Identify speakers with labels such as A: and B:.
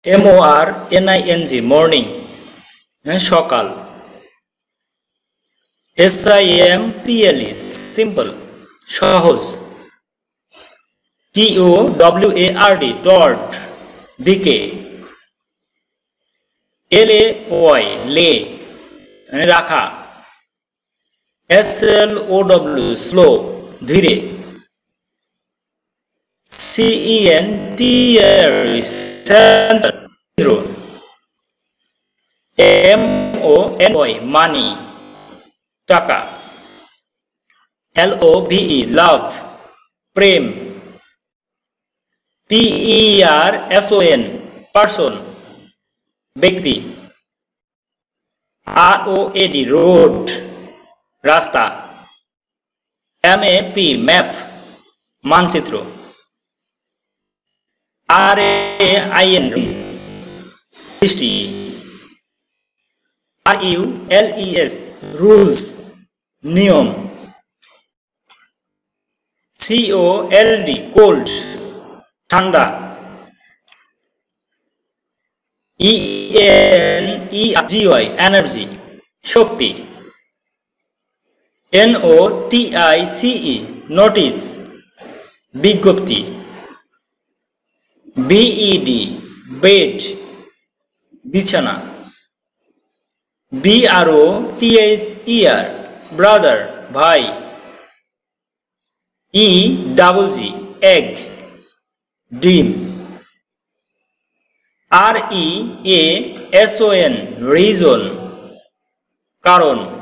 A: MORNING morning সকাল। SIMPLE simple সহজ। TOWARD toward দিকে। LAY লে রাখা। SLOW slow ধীরে। CENTER center কেন্দ্র। MONEY মানি টাকা। LOVE লাভ প্রেম। PERSON পার্সন ব্যক্তি। ROAD রোড রাস্তা। MAP ম্যাপ মানচিত্র। RAIN বৃষ্টি। RULES রুলস নিয়ম। COLD কোল্ড ঠান্ডা। ENERGY এনার্জি শক্তি। NOTICE নোটিস বিজ্ঞপ্তি। BED বেড বিছানা। BROTHER ব্রাদার ভাই। EGG এগ ডিম। REASON রিজন কারণ।